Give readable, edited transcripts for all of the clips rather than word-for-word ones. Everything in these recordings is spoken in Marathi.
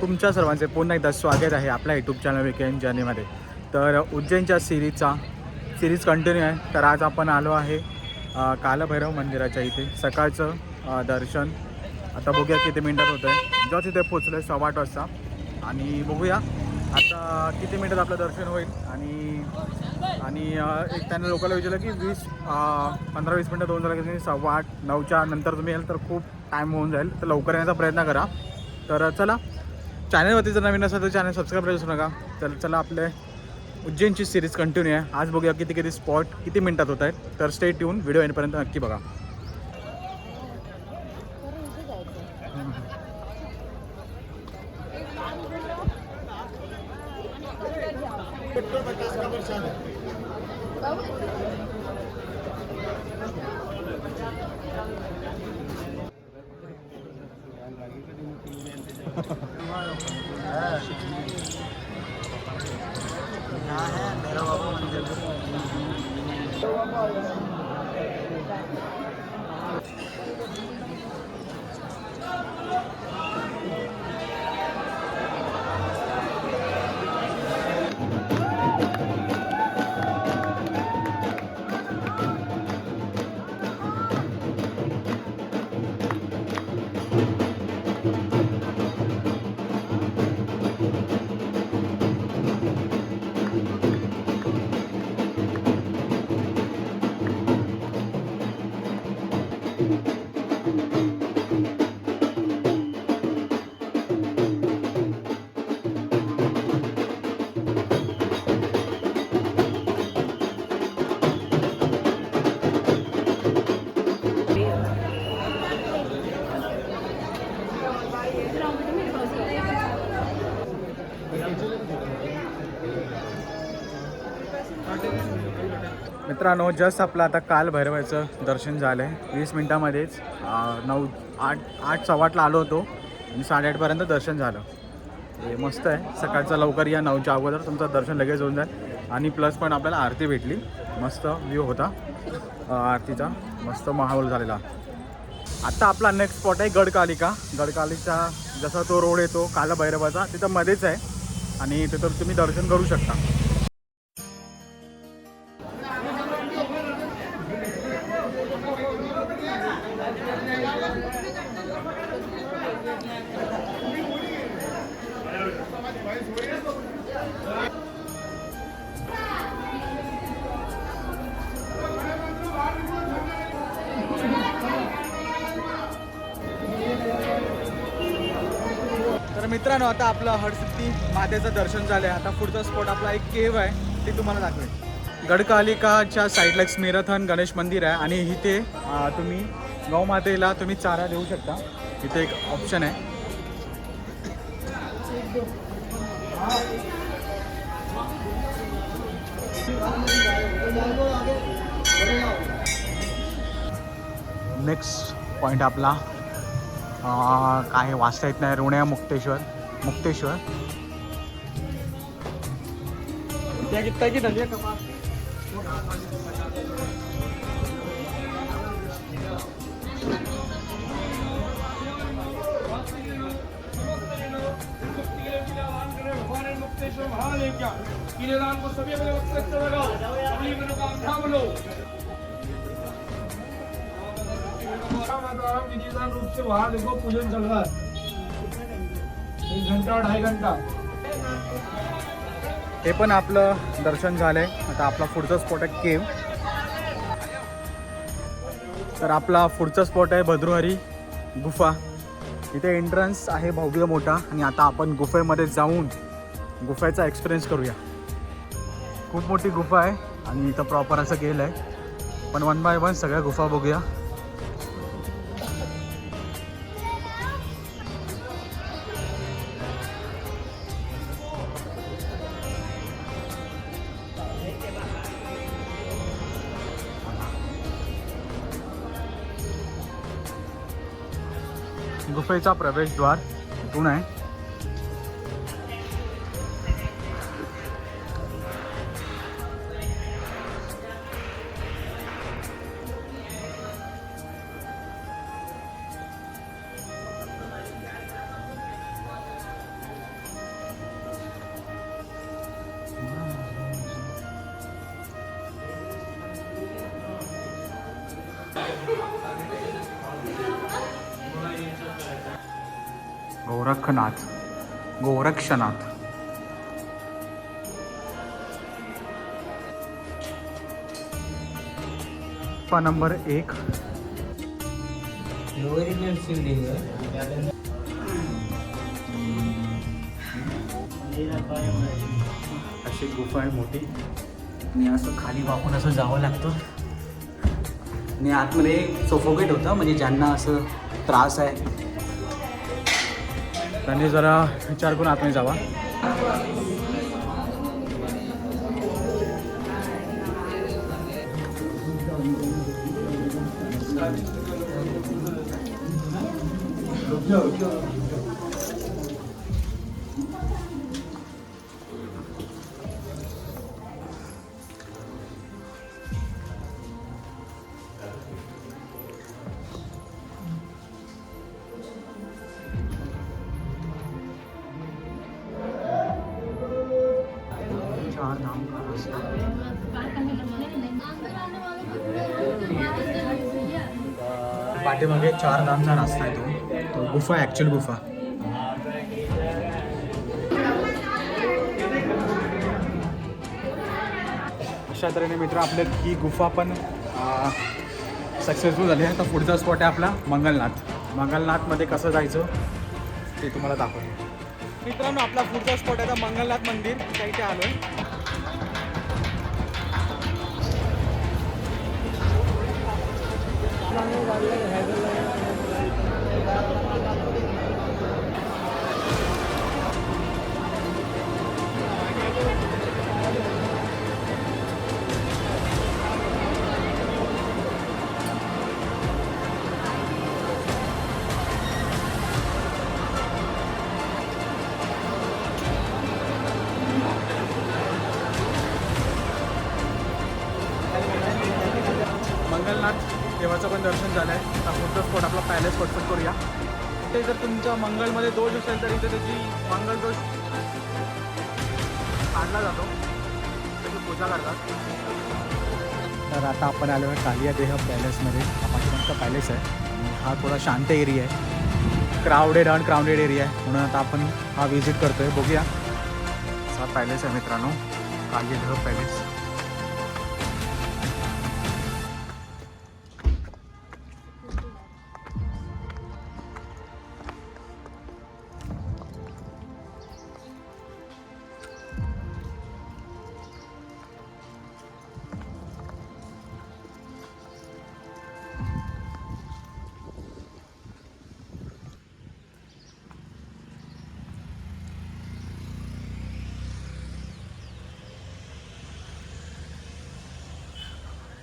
तुमच्या सर्वांचे पुन्हा एकदा स्वागत आहे आपल्या यूट्यूब चॅनल वीकेंड जर्नीमध्ये. तर उज्जैनच्या सिरीज कंटिन्यू आहे. तर आज आपण आलो आहे कालभैरव मंदिराच्या इथे. सकाळचं दर्शन आता बघूया किती मिनटात होतं आहे. जेव्हा तिथे पोचलो आहे 8:15 वाजता आणि बघूया आता किती मिनटात आपलं दर्शन होईल. आणि एक त्याने लोकांना विचारलं की 15-20 मिनटं होऊन झालं की 8:15 9च्या नंतर तुम्ही याल तर खूप टाईम होऊन जाईल. तर लवकर येण्याचा प्रयत्न करा. तर चला, चॅनलवरती जर नवीन असेल तर चॅनल सबस्क्राईब करायला विसरू नका. तर चला, आपले उज्जैनची सिरीज कंटिन्यू आहे. आज बघूया किती स्पॉट किती मिनटात होत आहेत. तर स्टे ट्यून, व्हिडिओ येईपर्यंत नक्की बघा. मित्रांनो, जस्ट आपलं आता कालभैरवाचं दर्शन झालं आहे 20 मिनटामध्येच. 8:15ला आलो होतो आणि 8:30पर्यंत दर्शन झालं. हे मस्त आहे. सकाळचं लवकर या, 9च्या अगोदर तुमचं दर्शन लगेच होऊन जाईल. आणि प्लस पण आपल्याला आरती भेटली. मस्त व्ह्यू होता आरतीचा, मस्त माहोल झालेला. आत्ता आपला नेक्स्ट स्पॉट आहे गडकालिका. गडकालिका जसा तो रोड येतो कालभैरवाचा तिथं मध्येच आहे आणि तिथं तुम्ही दर्शन करू शकता. तर मित्रांनो, आता आपलं हरसिद्धी मातेचं दर्शन झालं आहे. आता पुढचा स्पॉट आपला एक केव्ह आहे, ते तुम्हाला दाखवेल. गडकालिकाच्या साईडला एक स्मिरथन गणेश मंदिर आहे आणि इथे तुम्ही गौमातेला तुम्ही चारा देऊ शकता. इथे एक ऑप्शन आहे. नेक्स्ट पॉईंट आपला काय वाचता येत नाही, ऋण्या मुक्तेश्वर. रूप से वहां देखो पूजन चल रहा है 1 घंटा 2.5 घंटा. हे पण आपलं दर्शन झालंय. आता आपला पुढचा स्पॉट आहे केव्ह. तर आपला पुढचा स्पॉट आहे भद्रहरी गुफा. इथे एंट्रन्स आहे भव्य मोठा आणि आता आपण गुफेमध्ये जाऊन गुफेचा एक्सपिरियन्स करूया. खूप मोठी गुफा आहे आणि इथं प्रॉपर असं गेलं आहे. पण 1 बाय 1 सगळ्या गुफा बघूया. गुफेचा प्रवेशद्वार इथून आहे. गोरखनाथ, गोरक्षनाथ. गुफा नंबर 1. ओरिजिनल शिवलिंग आहे. अशी गुफा आहे मोठी. आणि असं खाली वाकून असं जावं लागतं. आणि आतमध्ये सोफोकेट होतं, म्हणजे ज्यांना असं त्रास आहे त्यांनी जरा विचार करून आतमध्ये जावा. पाठीमागे 4 धामचा रस्ता आहे तो गुफा आहे, ॲक्च्युअल गुफा. अशा तऱ्हेने मित्र आपल्या ही गुफा पण सक्सेसफुल झाली आहे. आता पुढचा स्पॉट आहे आपला मंगलनाथ. मंगलनाथमध्ये कसं जायचं ते तुम्हाला दाखवतो. मित्रांनो, आपला पुढचा स्पॉट आहे आता मंगलनाथ मंदिर. त्या इथे आलो आहे. मंगलनाथ देवाचं पण दर्शन झालं आहे. आता पुढचा स्पॉट आपला पॅलेस पटपट करूया. इथे जर तुमच्या मंगलमध्ये दोष असेल तर इथे त्याची मंगल दोष काढला जातो, त्याची पूजा करतात. तर आता आपण आलो आहे कालिया देह पॅलेसमध्ये. हा पाठीमागचा पॅलेस आहे. हा थोडा शांत एरिया आहे, क्राऊडेड अनक्राऊडेड एरिया आहे, म्हणून आता आपण हा व्हिजिट करतो आहे. बघूया. हा पॅलेस आहे मित्रांनो, कालिया देह पॅलेस.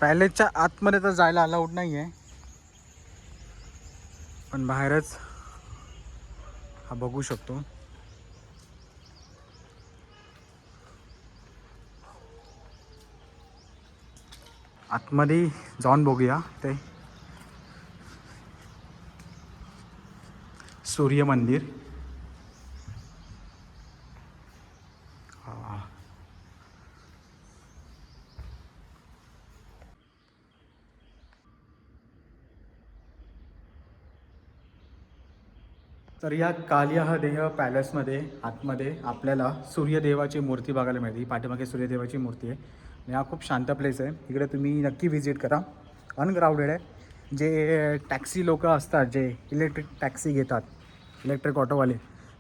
पॅलेसच्या आतमध्ये तर जायला अलाउड नाही आहे, पण बाहेरच हा बघू शकतो. आतमध्ये जाऊन बघूया. ते सूर्य मंदिर. तर या कालिया देह पॅलेसमध्ये आतमध्ये आपल्याला सूर्यदेवाची मूर्ती बघायला मिळते. ही पाठीमागे सूर्यदेवाची मूर्ती आहे. आणि हा खूप शांत प्लेस आहे. इकडे तुम्ही नक्की व्हिजिट करा. अनक्राऊडेड आहे. जे टॅक्सी लोक असतात, जे इलेक्ट्रिक टॅक्सी घेतात, इलेक्ट्रिक ऑटोवाले,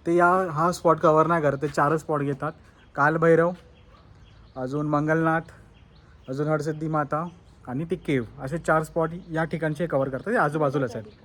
ते हा स्पॉट कवर नाही करत. ते 4 स्पॉट घेतात. कालभैरव, अजून मंगलनाथ, अजून हरसिद्धी माता आणि ती केव, असे 4 स्पॉट या ठिकाणचे कवर करतात. ते आजूबाजूलाच आहेत.